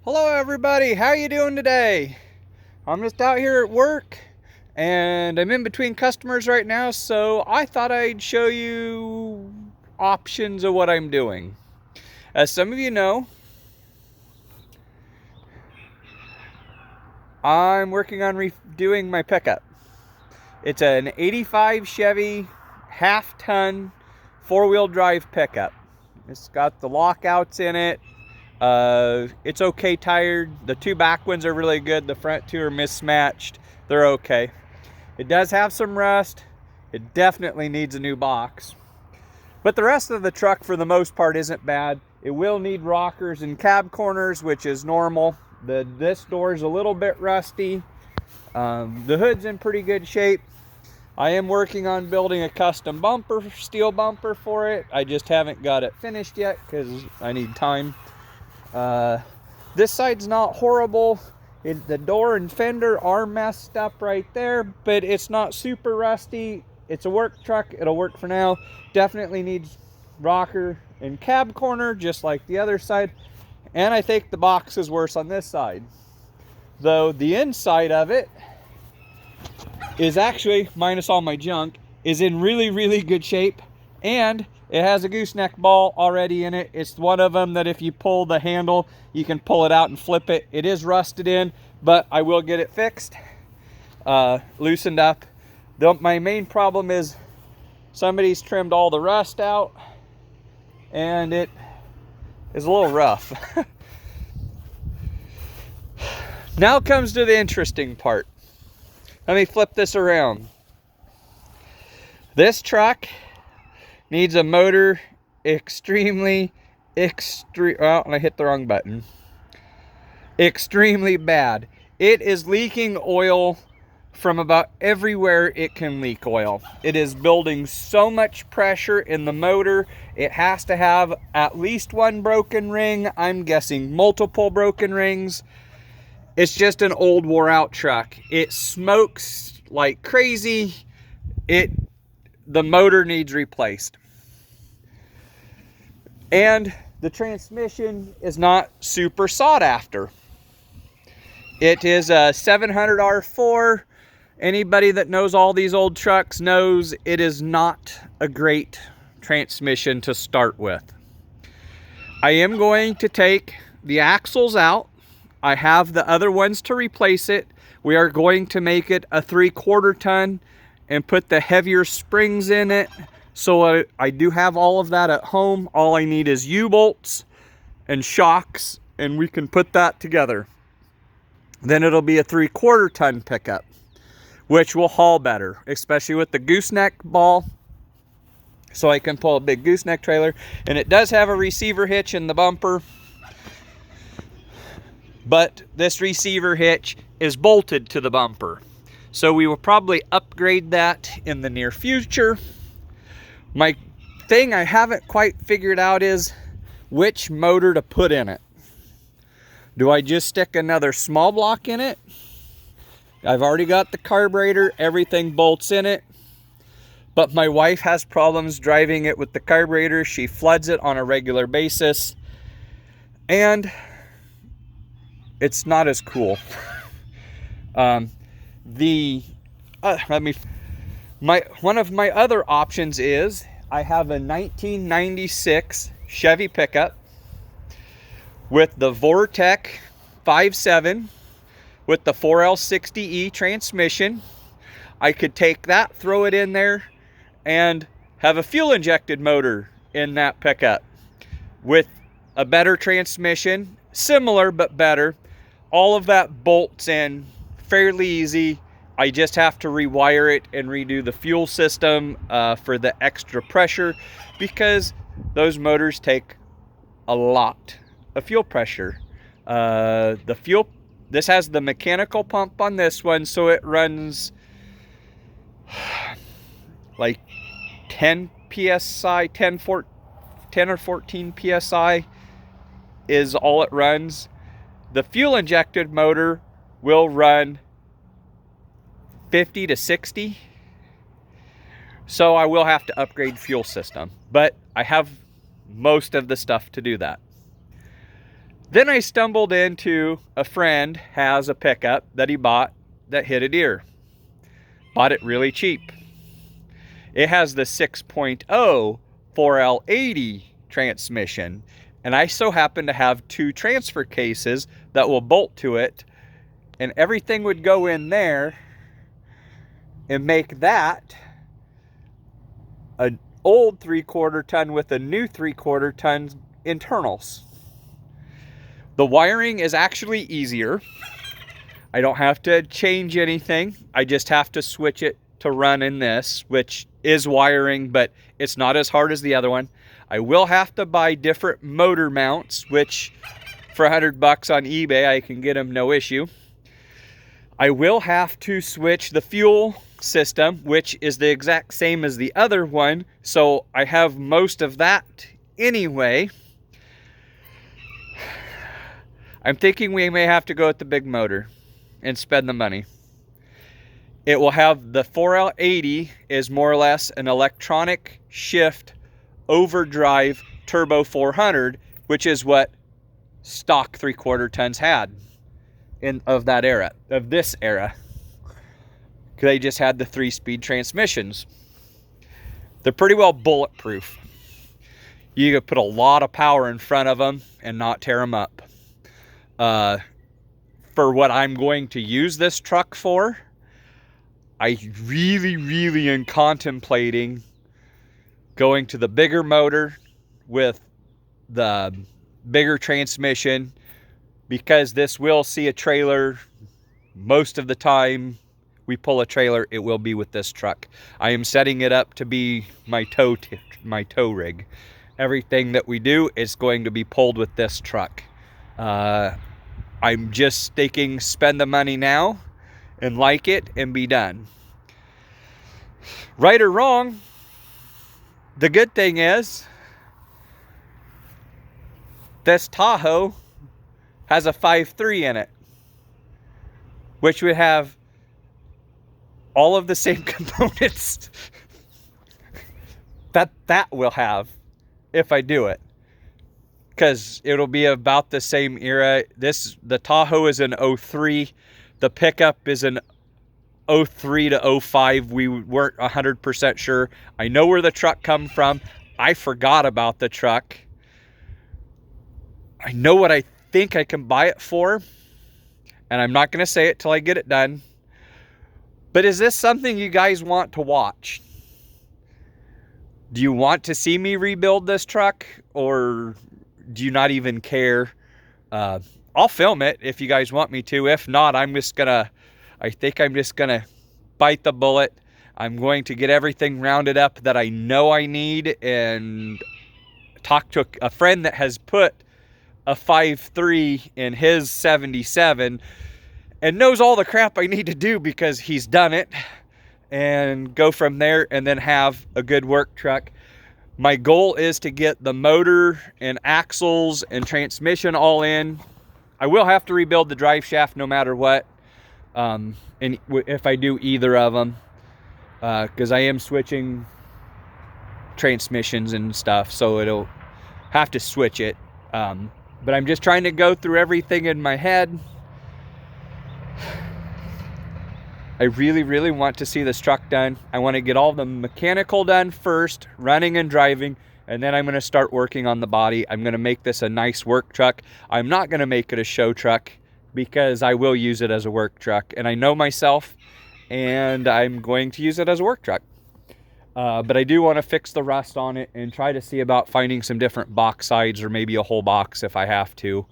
Hello everybody, how you doing today? I'm just out here at work and I'm in between customers right now, so I thought I'd show you options of what I'm doing. As some of you know, I'm working on redoing my pickup. It's an 85 Chevy half-ton four-wheel drive pickup. It's got the lockouts in it. It's okay tired. The two back ones are really good. The front two are mismatched. They're okay. It does have some rust. It definitely needs a new box. But the rest of the truck, for the most part, isn't bad. It will need rockers and cab corners, which is normal. This door is a little bit rusty. The hood's in pretty good shape. I am working on building a custom bumper, steel bumper for it. I just haven't got it finished yet because I need time. This side's not horrible. The door and fender are messed up right there, but it's not super rusty. It's a work truck. It'll work for now. Definitely needs rocker and cab corner, just like the other side. And I think the box is worse on this side. Though the inside of it is actually, minus all my junk, is in really, really good shape. And it has a gooseneck ball already in it. It's one of them that if you pull the handle, you can pull it out and flip it. It is rusted in, but I will get it fixed, loosened up. My main problem is somebody's trimmed all the rust out, and it is a little rough. Now comes to the interesting part. Let me flip this around. This truck needs a motor extremely I hit the wrong button. Extremely bad. It is leaking oil from about everywhere it can leak oil. It is building so much pressure in the motor. It has to have at least one broken ring. I'm guessing multiple broken rings. It's just an old, wore out truck. It smokes like crazy. The motor needs replaced. And the transmission is not super sought after. It is a 700 R4. Anybody that knows all these old trucks knows it is not a great transmission to start with. I am going to take the axles out. I have the other ones to replace it. We are going to make it a 3/4 ton and put the heavier springs in it. So I do have all of that at home. All I need is U-bolts and shocks, and we can put that together. Then it'll be a 3/4 ton pickup, which will haul better, especially with the gooseneck ball. So I can pull a big gooseneck trailer. And it does have a receiver hitch in the bumper, but this receiver hitch is bolted to the bumper. So we will probably upgrade that in the near future. My thing I haven't quite figured out is which motor to put in it. Do I just stick another small block in it? I've already got the carburetor, everything bolts in it. But my wife has problems driving it with the carburetor. She floods it on a regular basis. And it's not as cool. One of my other options is I have a 1996 Chevy pickup with the Vortec 5.7 with the 4L60E transmission. I could take that, throw it in there, and have a fuel injected motor in that pickup with a better transmission, similar but better. All of that bolts in fairly easy. I just have to rewire it and redo the fuel system for the extra pressure, because those motors take a lot of fuel pressure. This has the mechanical pump on this one, so it runs like 10 psi, 10 or 14 psi is all it runs. The fuel injected motor will run 50 to 60. So I will have to upgrade fuel system, but I have most of the stuff to do that. Then I stumbled into a friend has a pickup that he bought that hit a deer. Bought it really cheap. It has the 6.0 4L80 transmission, and I so happen to have 2 transfer cases that will bolt to it, and everything would go in there and make that an old 3/4 ton with a new 3/4 ton internals. The wiring is actually easier. I don't have to change anything. I just have to switch it to run in this, which is wiring, but it's not as hard as the other one. I will have to buy different motor mounts, which for $100 on eBay, I can get them no issue. I will have to switch the fuel system, which is the exact same as the other one. So I have most of that anyway. I'm thinking we may have to go with the big motor and spend the money. It will have the 4L80 is more or less an electronic shift overdrive turbo 400, which is what stock 3/4 tons had of this era. They just had the 3-speed transmissions. They're pretty well bulletproof. You could put a lot of power in front of them and not tear them up. For what I'm going to use this truck for, I really am contemplating going to the bigger motor with the bigger transmission, because this will see a trailer. Most of the time we pull a trailer, it will be with this truck. I am setting it up to be my tow rig. Everything that we do is going to be pulled with this truck. I'm just thinking spend the money now and like it and be done. Right or wrong, the good thing is this Tahoe has a 5.3 in it, which would have all of the same components that will have if I do it, because it'll be about the same era. The Tahoe is an 03. The pickup is an 03 to 05. We weren't 100% sure. I know where the truck come from. I forgot about the truck. I know what I think I can buy it for, and I'm not going to say it till I get it done. But is this something you guys want to watch? Do you want to see me rebuild this truck, or do you not even care? I'll film it if you guys want me to. If not, I think I'm just gonna bite the bullet. I'm going to get everything rounded up that I know I need and talk to a friend that has put a 5.3 in his 77 and knows all the crap I need to do because he's done it, and go from there and then have a good work truck. My goal is to get the motor and axles and transmission all in. I will have to rebuild the drive shaft no matter what, and if I do either of them, because I am switching transmissions and stuff, so it'll have to switch it. But I'm just trying to go through everything in my head. I really want to see this truck done. I want to get all the mechanical done first, running and driving, and then I'm going to start working on the body. I'm going to make this a nice work truck. I'm not going to make it a show truck because I will use it as a work truck, and I know myself, and I'm going to use it as a work truck. But I do want to fix the rust on it and try to see about finding some different box sides, or maybe a whole box if I have to.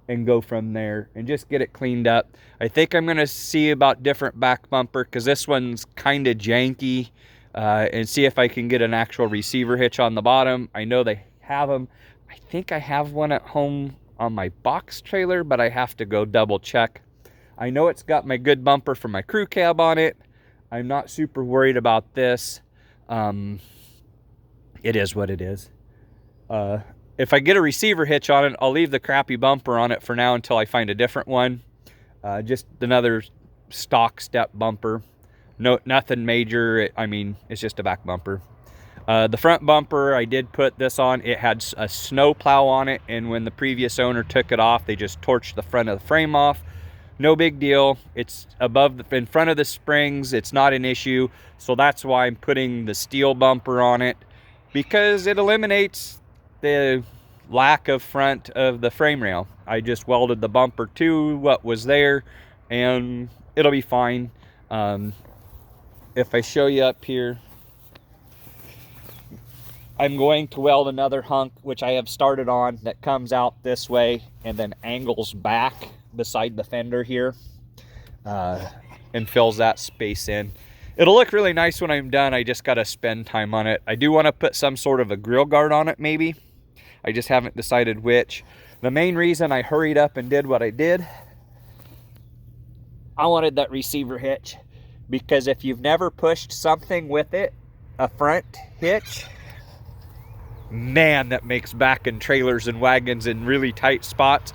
And go from there and just get it cleaned up. I think I'm going to see about different back bumper, because this one's kind of janky, and see if I can get an actual receiver hitch on the bottom. I know they have them. I think I have one at home on my box trailer, but I have to go double check. I know it's got my good bumper for my crew cab on it. I'm not super worried about this. It is what it is. If I get a receiver hitch on it, I'll leave the crappy bumper on it for now until I find a different one. Just another stock step bumper. No, nothing major. I mean, it's just a back bumper. The front bumper, I did put this on. It had a snow plow on it, and when the previous owner took it off, they just torched the front of the frame off. No big deal. It's in front of the springs. It's not an issue. So that's why I'm putting the steel bumper on it, because it eliminates the lack of front of the frame rail. I just welded the bumper to what was there, and it'll be fine. If I show you up here, I'm going to weld another hunk, which I have started on, that comes out this way and then angles back beside the fender here, and fills that space in. It'll look really nice when I'm done. I just got to spend time on it. I do want to put some sort of a grill guard on it, maybe. I just haven't decided which. The main reason I hurried up and did what I did, I wanted that receiver hitch, because if you've never pushed something with it, a front hitch, man, that makes backing trailers and wagons in really tight spots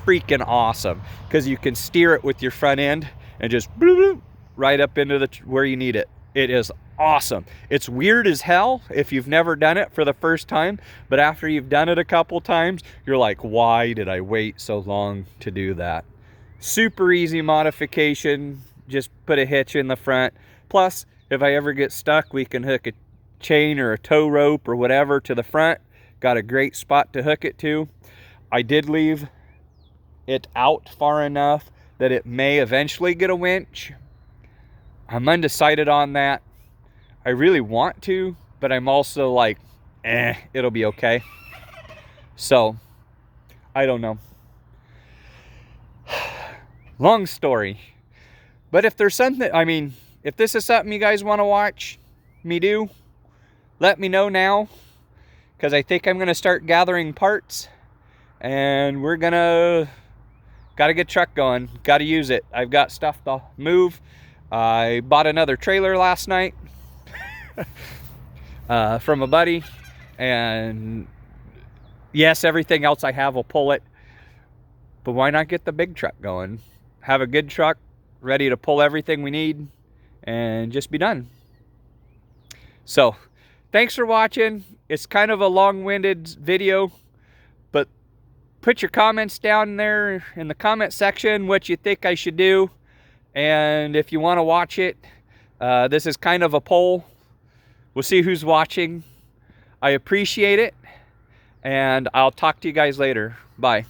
freaking awesome, because you can steer it with your front end and just bloop, bloop, right up into where you need it. It is awesome. It's weird as hell if you've never done it for the first time, but after you've done it a couple times, you're like, why did I wait so long to do that? Super easy modification. Just put a hitch in the front. Plus, if I ever get stuck, we can hook a chain or a tow rope or whatever to the front. Got a great spot to hook it to. I did leave it out far enough that it may eventually get a winch. I'm undecided on that. I really want to, but I'm also like, it'll be okay. So, I don't know. Long story. But if there's something, I mean, if this is something you guys want to watch me do, let me know now, because I think I'm going to start gathering parts, and we're going to, got to get truck going, got to use it. I've got stuff to move. I bought another trailer last night from a buddy, and yes, everything else I have will pull it, but why not get the big truck going? Have a good truck ready to pull everything we need and just be done. So, thanks for watching. It's kind of a long-winded video, but put your comments down there in the comment section what you think I should do. And if you want to watch it, this is kind of a poll. We'll see who's watching. I appreciate it, and I'll talk to you guys later. Bye.